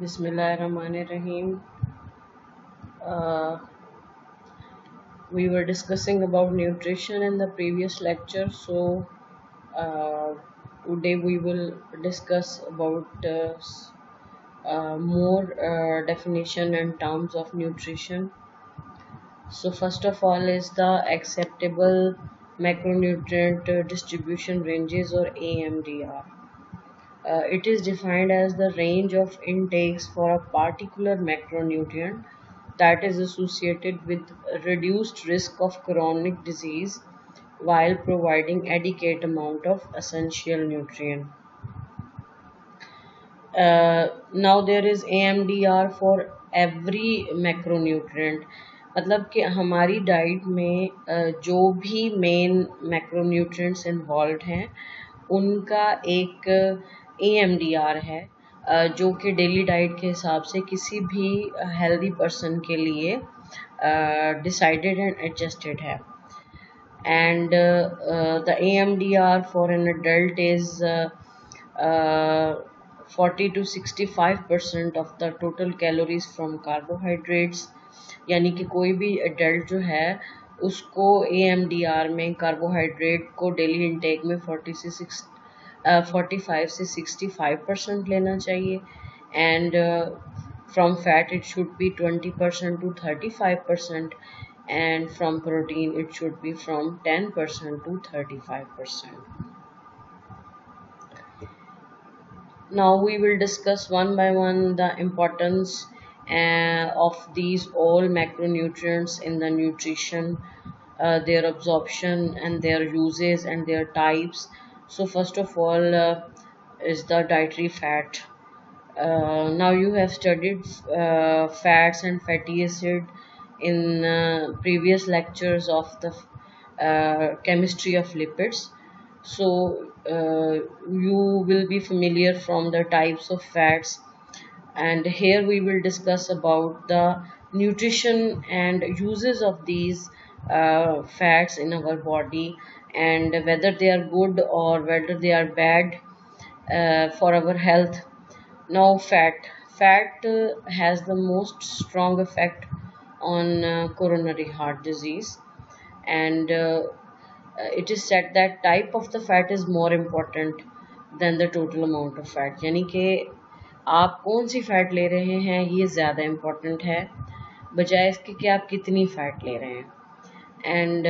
Bismillahirrahmanirrahim. Uh, we were discussing about nutrition in the previous lecture, so uh, today we will discuss about more definition and terms of nutrition. So first of all is the acceptable macronutrient distribution ranges, or AMDR. It is defined as the range of intakes for a particular macronutrient that is associated with reduced risk of chronic disease while providing adequate amount of essential nutrient. Now there is AMDR for every macronutrient. मतलब कि हमारी diet में जो भी main macronutrients involve हैं उनका एक AMDR है, जो कि डेली डाइट के हिसाब से किसी भी हेल्दी पर्सन के लिए डिसाइडेड एंड एडजस्टेड है. And the AMDR for an adult is 40 to 65% of the total calories from carbohydrates. यानी कि कोई भी एडल्ट जो है उसको AMDR में कार्बोहाइड्रेट को डेली इंटेक में 45 से 65% लेना चाहिए, and from fat it should be 20% to 35%, and from protein it should be from 10% to 35%. Now we will discuss one by one the importance of these all macronutrients in the nutrition, their absorption and their uses and their types. So first of all is the dietary fat. Now you have studied fats and fatty acid in previous lectures of the chemistry of lipids. So you will be familiar from the types of fats, and here we will discuss about the nutrition and uses of these fats in our body, and whether they are good or whether they are bad for our health. Now fat has the most strong effect on coronary heart disease, and it is said that type of the fat is more important than the total amount of fat. यानी कि आप कौन सी fat ले रहे हैं ये ज़्यादा important है बजाय इसके कि आप कितनी फैट ले रहे हैं. And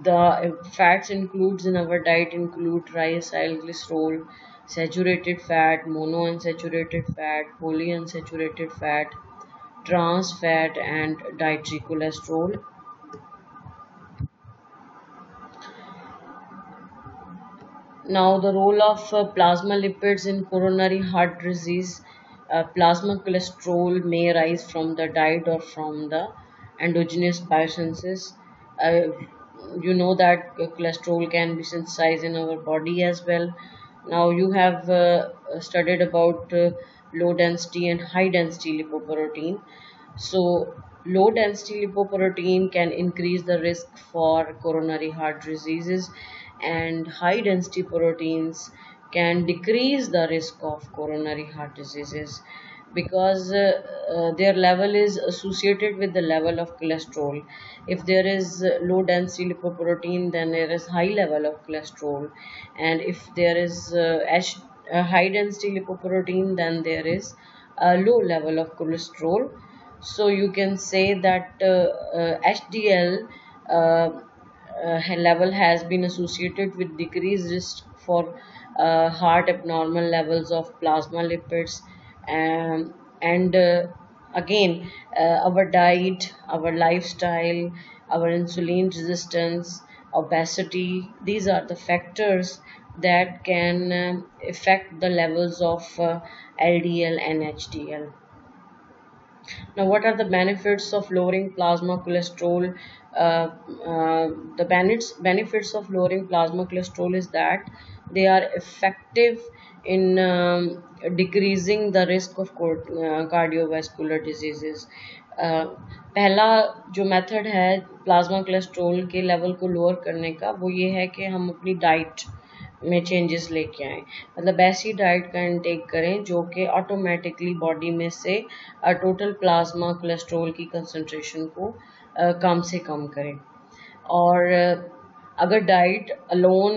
the fats includes in our diet include triacylglycerol, saturated fat, monounsaturated fat, polyunsaturated fat, trans fat, and dietary cholesterol. Now the role of plasma lipids in coronary heart disease. Plasma cholesterol may arise from the diet or from the endogenous biosynthesis. Uh, you know that cholesterol can be synthesized in our body as well. Now you have studied about low density and high density lipoprotein. So low density lipoprotein can increase the risk for coronary heart diseases, and high density proteins can decrease the risk of coronary heart diseases because their level is associated with the level of cholesterol. If there is low density lipoprotein, then there is high level of cholesterol, and if there is high density lipoprotein, then there is a low level of cholesterol. So you can say that HDL level has been associated with decreased risk for heart abnormal levels of plasma lipids, and again our diet, our lifestyle, our insulin resistance, obesity, these are the factors that can affect the levels of LDL and HDL. Now, what are the benefits of lowering plasma cholesterol? The benefits of lowering plasma cholesterol is that they are effective in decreasing the risk of cardiovascular diseases. पहला जो method है plasma cholesterol के level को lower करने का वो ये है कि हम अपनी डाइट में चेंजेस लेके आए, मतलब ऐसी डाइट का इंटेक करें जो कि ऑटोमेटिकली बॉडी में से टोटल प्लाज्मा कोलेस्ट्रॉल की कंसंट्रेशन को कम से कम करे। और अगर डाइट अलोन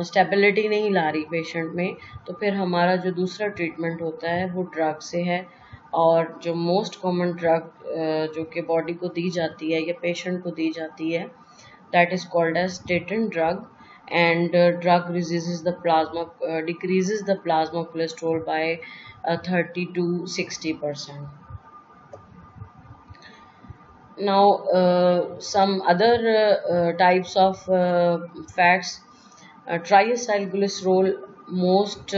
स्टेबिलिटी नहीं ला रही पेशेंट में, तो फिर हमारा जो दूसरा ट्रीटमेंट होता है वो ड्रग से है। और जो मोस्ट कॉमन ड्रग जो कि बॉडी को दी जाती है या पेशेंट को दी जाती है, that is called as statin drug, and drug reduces the plasma decreases the plasma cholesterol by 30 to 60%. Now some other types of fats, triacylglycerol, most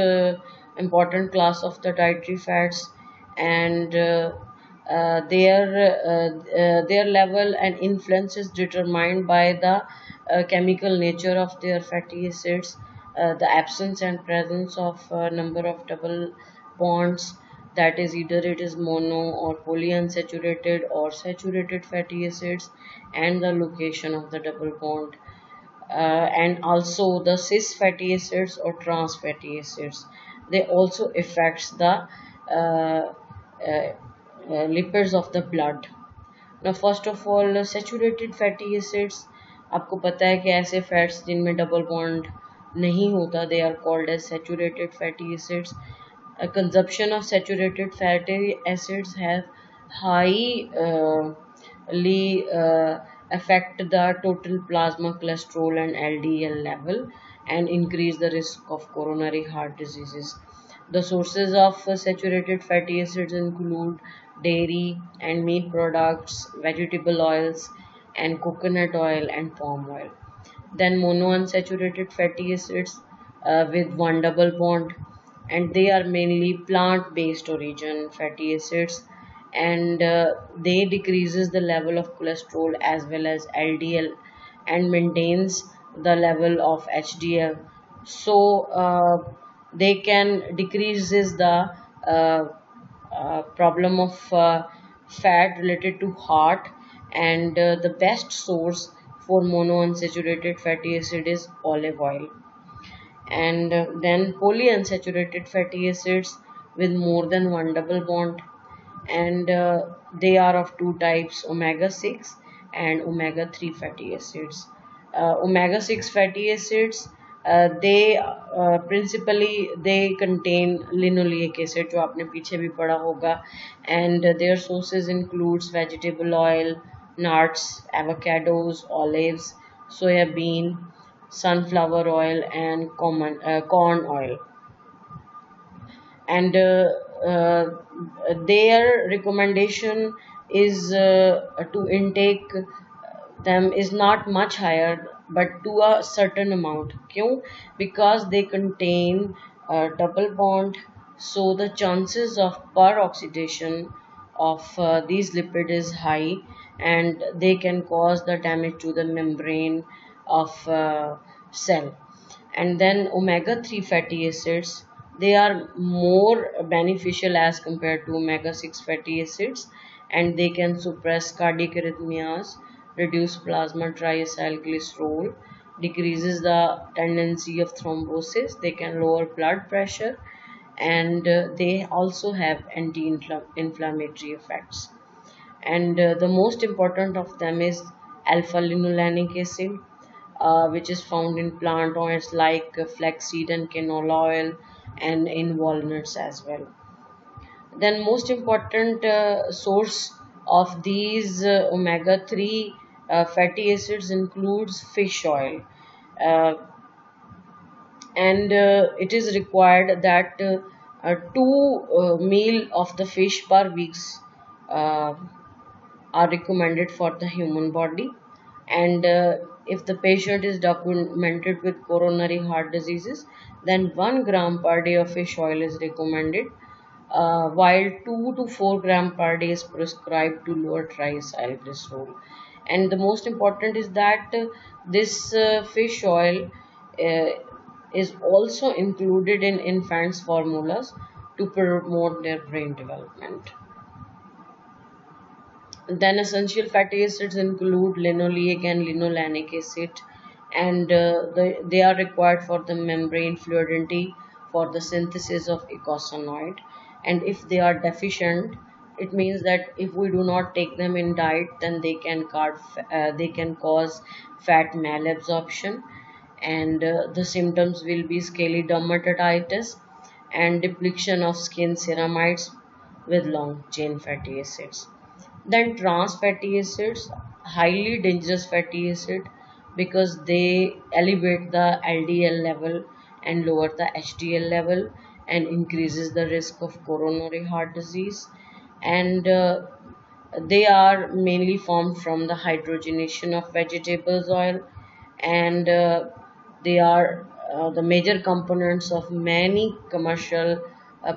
important class of the dietary fats, and their level and influence is determined by the chemical nature of their fatty acids, the absence and presence of number of double bonds, that is either it is mono or polyunsaturated or saturated fatty acids, and the location of the double bond, and also the cis fatty acids or trans fatty acids. They also affects the lipids of the blood. Now first of all, saturated fatty acids, आपको पता है कि ऐसे fats जिनमें double bond नहीं होता, they are called as saturated fatty acids. A consumption of saturated fatty acids have highly affect the total plasma cholesterol and LDL level and increase the risk of coronary heart diseases. The sources of saturated fatty acids include dairy and meat products, vegetable oils, and coconut oil and palm oil. Then monounsaturated fatty acids with one double bond, and they are mainly plant-based origin fatty acids, and they decreases the level of cholesterol as well as LDL and maintains the level of HDL. So they can decreases the problem of fat related to heart, and the best source for monounsaturated fatty acid is olive oil. And then polyunsaturated fatty acids with more than one double bond, and they are of two types, omega 6 and omega 3 fatty acids. Omega 6 fatty acids, they principally they contain linoleic acid, जो आपने पीछे भी पढ़ा होगा, and their sources includes vegetable oil, nuts, avocados, olives, soya bean, sunflower oil, and corn oil. And their recommendation is to intake them is not much higher, but to a certain amount. क्यों? Because they contain a double bond, so the chances of peroxidation of these lipid is high, and they can cause the damage to the membrane of cell. And then omega 3 fatty acids, they are more beneficial as compared to omega 6 fatty acids, and they can suppress cardiac arrhythmias, reduce plasma triacylglycerol, decreases the tendency of thrombosis, they can lower blood pressure, and they also have anti-inflammatory effects. And the most important of them is alpha linolenic acid, which is found in plant oils like flaxseed and canola oil, and in walnuts as well. Then most important source of these omega 3 fatty acids includes fish oil, uh, and it is required that two meal of the fish per weeks uh, are recommended for the human body. And if the patient is documented with coronary heart diseases, then 1 gram per day of fish oil is recommended, while 2 to 4 gram per day is prescribed to lower triacylglycerol. And the most important is that this fish oil uh, is also included in infants formulas to promote their brain development. Then essential fatty acids include linoleic and linolenic acid, and they are required for the membrane fluidity for the synthesis of eicosanoid. And if they are deficient, it means that if we do not take them in diet, then they can cause fat malabsorption, and the symptoms will be scaly dermatitis and depletion of skin ceramides with long chain fatty acids. Then trans fatty acids, highly dangerous fatty acid because they elevate the LDL level and lower the HDL level and increases the risk of coronary heart disease. And they are mainly formed from the hydrogenation of vegetables oil, and they are the major components of many commercial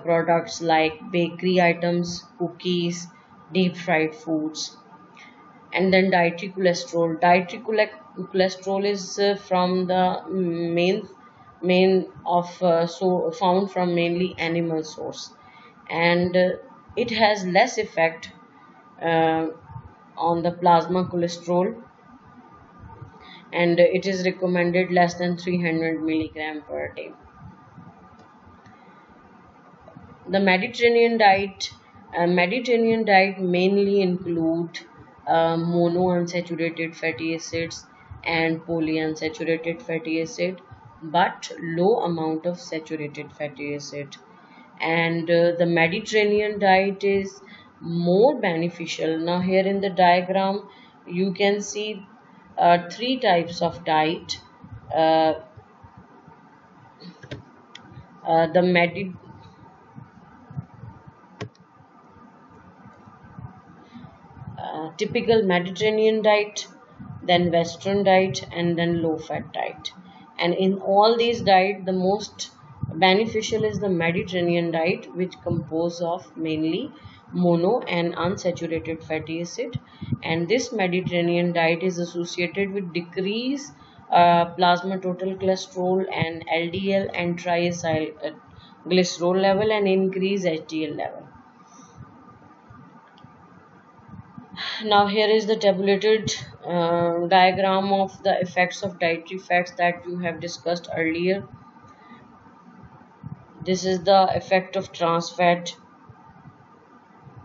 products like bakery items, cookies, deep fried foods. And then dietary cholesterol. Cholesterol is from the main of so found from mainly animal source, and it has less effect uh, on the plasma cholesterol, and it is recommended less than 300 milligram per day. The Mediterranean diet mainly include monounsaturated fatty acids and polyunsaturated fatty acid, but low amount of saturated fatty acid. And the Mediterranean diet is more beneficial. Now here in the diagram you can see three types of diet. Uh, the Medi Typical Mediterranean diet, then Western diet, and then low fat diet. And in all these diet, the most beneficial is the Mediterranean diet, which composes of mainly mono and unsaturated fatty acid. And this Mediterranean diet is associated with decreased plasma total cholesterol and LDL and triacylglycerol level and increased HDL level. Now here is the tabulated diagram of the effects of dietary fats that you have discussed earlier. This is the effect of trans fat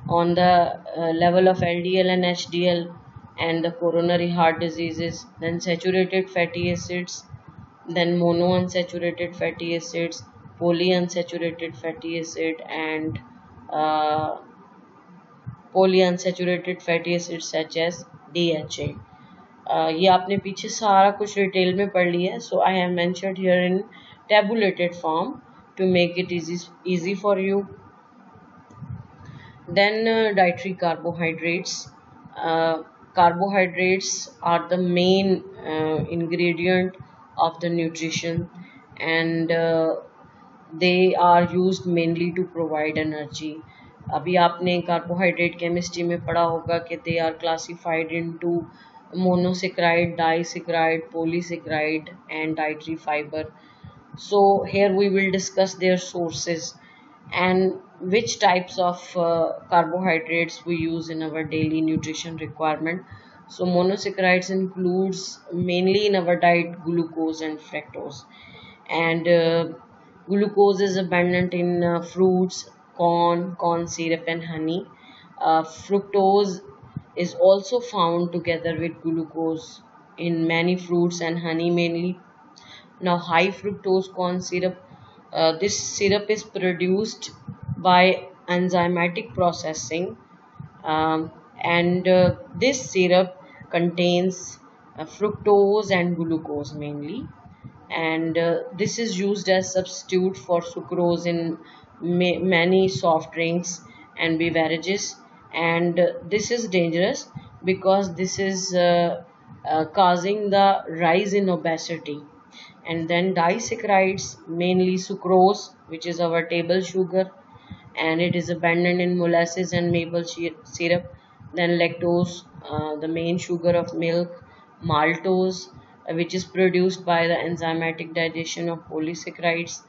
on the level of LDL and HDL and the coronary heart diseases. Then saturated fatty acids, then monounsaturated fatty acids, polyunsaturated fatty acid, and uh, polyunsaturated fatty acids such as DHA. ये आपने पीछे सारा कुछ detail में पढ़ लिया है, so I have mentioned here in tabulated form to make it easy for you. Then dietary carbohydrates. Carbohydrates are the main ingredient of the nutrition, and they are used mainly to provide energy. अभी आपने carbohydrate chemistry में पढ़ा होगा कि they are classified into monosaccharide, disaccharide, polysaccharide, and dietary fiber. So here we will discuss their sources and which types of carbohydrates we use in our daily nutrition requirement. So monosaccharides includes mainly in our diet glucose and fructose, and glucose is abundant in fruits, corn syrup, and honey. Fructose is also found together with glucose in many fruits and honey mainly. Now, high fructose corn syrup, this syrup is produced by enzymatic processing, um, and this syrup contains fructose and glucose mainly, and this is used as substitute for sucrose in many soft drinks and beverages, and this is dangerous because this is causing the rise in obesity. And then disaccharides, mainly sucrose, which is our table sugar, and it is abundant in molasses and maple syrup. Then lactose, the main sugar of milk, maltose, which is produced by the enzymatic digestion of polysaccharides,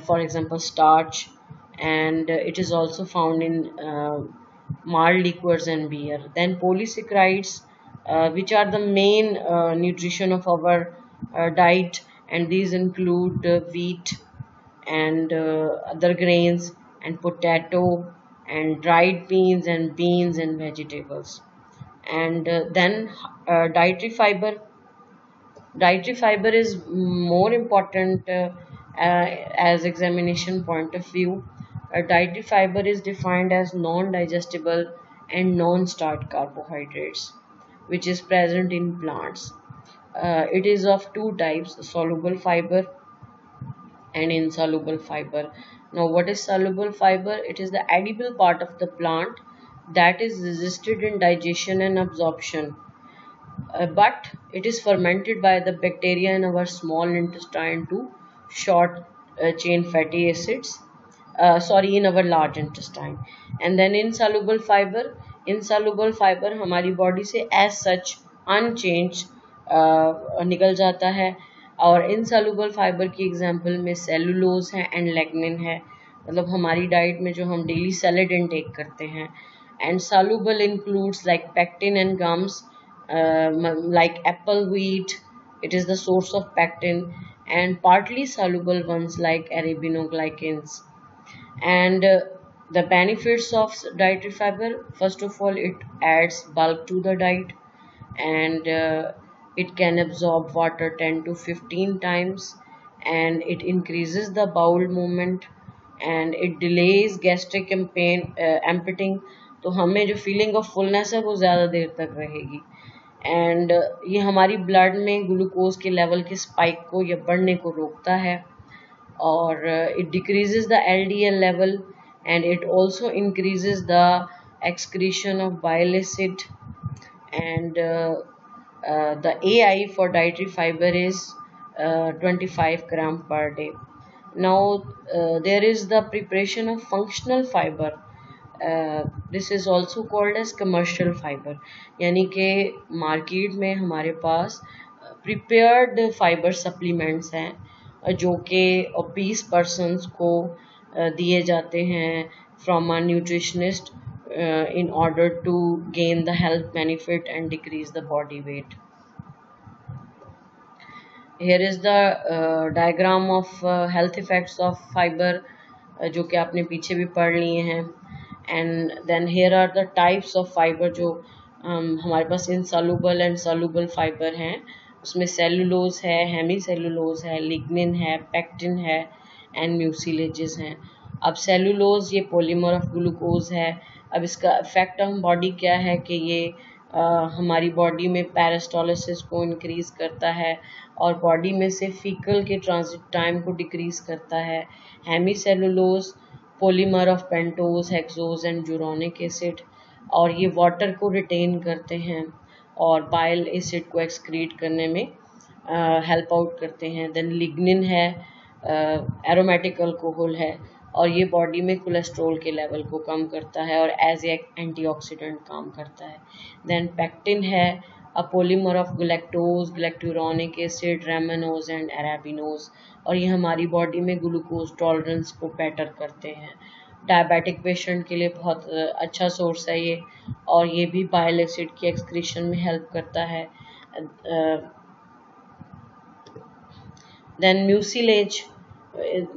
for example starch, and it is also found in malt liquors and beer. Then polysaccharides, which are the main nutrition of our diet, and these include wheat and other grains and potato and dried beans and vegetables. And then dietary fiber. Dietary fiber is more important as examination point of view. Dietary fiber is defined as non-digestible and non-starch carbohydrates, which is present in plants. It is of two types: soluble fiber and insoluble fiber. Now, what is soluble fiber? It is the edible part of the plant that is resisted in digestion and absorption, but it is fermented by the bacteria in our small intestine to short chain fatty acids, in our large intestine. And then insoluble fiber हमारी body से as such unchanged निकल जाता है. और insoluble fibre की example में cellulose है and लेग्निन है, मतलब हमारी डाइट में जो हम डेली सैलेड इनटेक करते हैं. And soluble includes like pectin and gums, like apple wheat, it is the source of pectin, and partly soluble ones like arabinoglycans. And the benefits of dietary fiber: first of all, it adds bulk to the diet, and it can absorb water 10 to 15 times, and it increases the bowel movement, and it delays gastric emptying. तो हमें जो feeling of fullness है वो ज़्यादा देर तक रहेगी. And ये हमारी ब्लड में ग्लूकोज के लेवल के स्पाइक को या बढ़ने को रोकता है. और it decreases the LDL level, and it also increases the excretion of bile acid. And the AI for dietary fiber is 25 gram per day. Now there is the preparation of functional fiber. This is also called as commercial fiber, यानी कि market में हमारे पास prepared fibre supplements हैं जो कि obese persons को दिए जाते हैं from a nutritionist in order to gain the health benefit and decrease the body weight. Here is the diagram of health effects of fiber, जो कि आपने पीछे भी पढ़ लिए हैं. And then here are the types of fiber जो हमारे पास insoluble and soluble fiber हैं. उसमें सेलुलोज है, हेमी सेलुलोज है, लिग्निन है, पेक्टिन है एंड म्यूसिलेजेस हैं. अब सेलुलोज ये पॉलीमर ऑफ ग्लूकोज है. अब इसका इफेक्ट ऑन बॉडी क्या है कि ये हमारी बॉडी में पेरिस्टोलिसिस को इंक्रीज़ करता है और बॉडी में से फीकल के ट्रांजिट टाइम को डिक्रीज़ करता है. Hemicellulose polymer of pentose, hexose and uronic acid, और ये वाटर को रिटेन करते हैं और बाइल एसिड को एक्सक्रीट करने में हेल्प आउट करते हैं. देन लिग्निन है, एरोमेटिक अल्कोहल है, और ये बॉडी में कोलेस्ट्रॉल के लेवल को कम करता है और एज ए एंटीऑक्सीडेंट काम करता है. देन पेक्टिन है, a polymer of galactose, galacturonic acid, rhamnose and arabinose, और ये हमारी बॉडी में ग्लूकोज टॉलरेंस को बेटर करते हैं. डायबिटिक पेशेंट के लिए बहुत अच्छा सोर्स है ये, और ये भी बाइल एसिड की एक्सक्रीशन में हेल्प करता है. Then mucilage,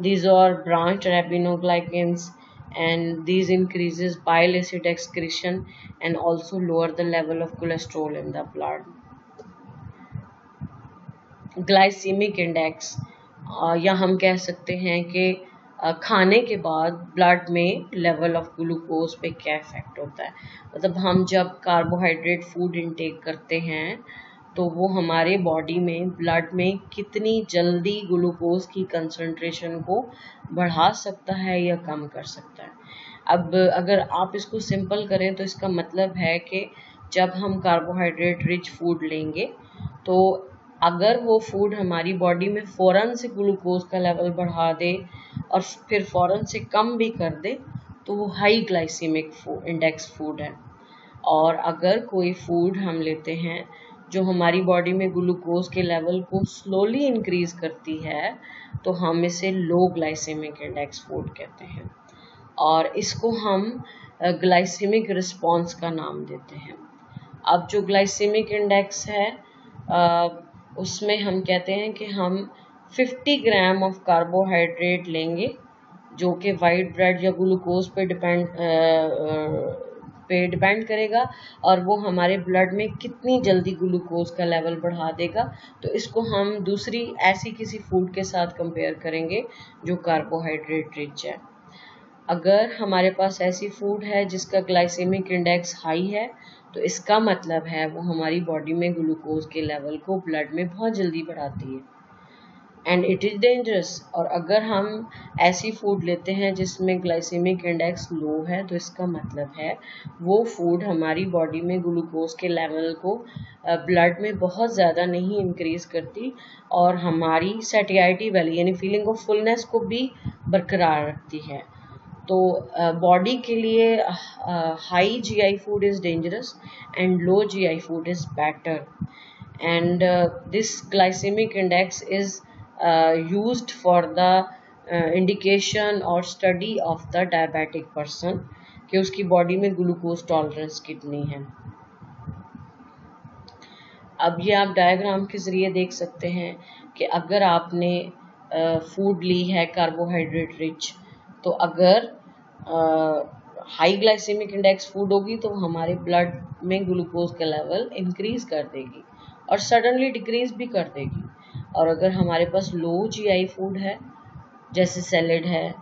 these are branched arabinoglycans, and these increases bile acid excretion and also lower the level of cholesterol in the blood. Glycemic index, या हम कह सकते हैं कि खाने के बाद ब्लड में लेवल ऑफ ग्लूकोज पे क्या इफेक्ट होता है. मतलब हम जब कार्बोहाइड्रेट फूड इनटेक करते हैं तो वो हमारे बॉडी में ब्लड में कितनी जल्दी ग्लूकोज की कंसंट्रेशन को बढ़ा सकता है या कम कर सकता है. अब अगर आप इसको सिंपल करें तो इसका मतलब है कि जब हम कार्बोहाइड्रेट रिच फूड लेंगे तो अगर वो फूड हमारी बॉडी में फ़ौरन से ग्लूकोज का लेवल बढ़ा दे और फिर फ़ौरन से कम भी कर दे तो वो हाई ग्लाइसीमिक इंडेक्स फूड है. और अगर कोई फूड हम लेते हैं जो हमारी बॉडी में ग्लूकोज के लेवल को स्लोली इंक्रीज़ करती है तो हम इसे लो ग्लाइसेमिक इंडेक्स फूड कहते हैं, और इसको हम ग्लाइसेमिक रिस्पॉन्स का नाम देते हैं. अब जो ग्लाइसेमिक इंडेक्स है उसमें हम कहते हैं कि हम 50 ग्राम ऑफ कार्बोहाइड्रेट लेंगे, जो कि वाइट ब्रेड या ग्लूकोज पे डिपेंड करेगा, और वो हमारे ब्लड में कितनी जल्दी ग्लूकोज का लेवल बढ़ा देगा। तो इसको हम दूसरी ऐसी किसी फूड के साथ कंपेयर करेंगे जो कार्बोहाइड्रेट रिच है। अगर हमारे पास ऐसी फूड है जिसका ग्लाइसेमिक इंडेक्स हाई है, तो इसका मतलब है वो हमारी बॉडी में ग्लूकोज के लेवल को ब्लड में बहुत जल्दी बढ़ाती है, एंड इट इज़ डेंजरस। और अगर हम ऐसी फूड लेते हैं जिसमें ग्लाइसेमिक इंडेक्स लो है, तो इसका मतलब है वो फूड हमारी बॉडी में ग्लूकोज के लेवल को ब्लड में बहुत ज़्यादा नहीं इंक्रीज करती, और हमारी सैटियाइटी वैल्यू यानी फीलिंग ऑफ फुलनेस को भी बरकरार रखती है। तो बॉडी के लिए high GI food is dangerous and low GI food is better, and this glycemic index is used for the indication or study of the diabetic person कि उसकी बॉडी में ग्लूकोज टॉलरेंस कितनी है। अब ये आप डायग्राम के ज़रिए देख सकते हैं कि अगर आपने फूड ली है कार्बोहाइड्रेट रिच, तो अगर हाई ग्लाइसेमिक इंडेक्स फूड होगी तो हमारे ब्लड में ग्लूकोज का लेवल इंक्रीज कर देगी और सडनली डिक्रीज भी कर देगी। और अगर हमारे पास लो जीआई फूड है, जैसे सैलेड है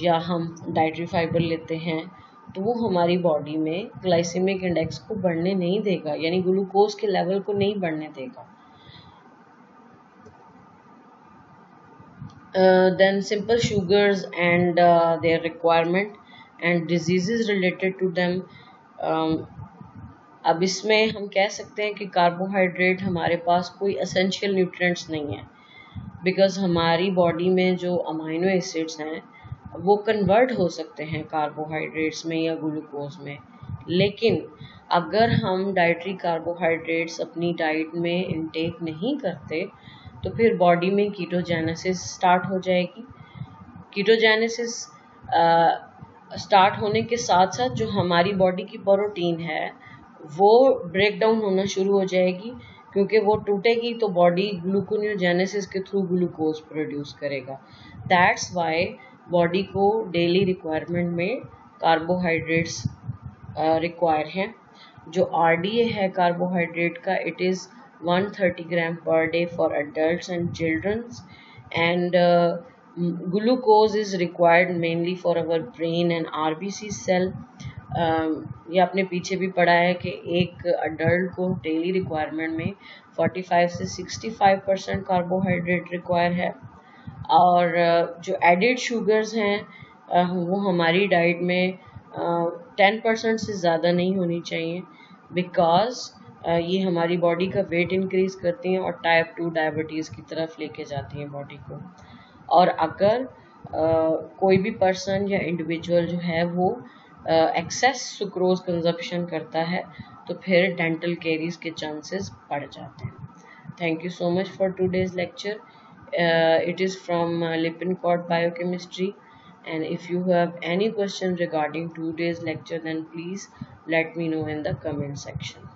या हम डाइटरी फाइबर लेते हैं, तो वो हमारी बॉडी में ग्लाइसेमिक इंडेक्स को बढ़ने नहीं देगा, यानी ग्लूकोज के लेवल को नहीं बढ़ने देगा। Then simple sugars and their requirement and diseases related to them. अब इसमें हम कह सकते हैं कि कार्बोहाइड्रेट हमारे पास कोई एसेंशियल न्यूट्रिएंट्स नहीं है, बिकॉज हमारी बॉडी में जो अमाइनो एसिड्स हैं वो कन्वर्ट हो सकते हैं कार्बोहाइड्रेट्स में या ग्लूकोज में। लेकिन अगर हम डाइटरी कार्बोहाइड्रेट्स अपनी डाइट में इनटेक नहीं करते, तो फिर बॉडी में कीटोजेनेसिस स्टार्ट हो जाएगी। कीटोजेनेसिस स्टार्ट होने के साथ साथ जो हमारी बॉडी की प्रोटीन है वो ब्रेक डाउन होना शुरू हो जाएगी, क्योंकि वो टूटेगी तो बॉडी ग्लूकोनियोजेनेसिस के थ्रू ग्लूकोज प्रोड्यूस करेगा। दैट्स वाई बॉडी को डेली रिक्वायरमेंट में कार्बोहाइड्रेट्स रिक्वायर हैं। जो RDA है कार्बोहाइड्रेट का, it is 130 gram per day for adults and children's, and glucose is required mainly for our brain and RBC cell. ये आपने पीछे भी पढ़ा है कि एक अडल्ट को डेली रिक्वायरमेंट में 45 से 65% कार्बोहाइड्रेट रिक्वायर है, और जो एडिड शुगर्स हैं वो हमारी डाइट में 10% से ज़्यादा नहीं होनी चाहिए, बिकॉज ये हमारी बॉडी का वेट इंक्रीज करती हैं और टाइप 2 डायबिटीज़ की तरफ लेके जाती हैं बॉडी को। और अगर कोई भी पर्सन या इंडिविजुअल जो है वो एक्सेस सुक्रोज कंजप्शन करता है, तो फिर डेंटल कैरीज के चांसेस बढ़ जाते हैं। Thank you so much for today's lecture. It is from Lippincott Biochemistry, and if you have any question regarding today's lecture, then please let me know in the comment section.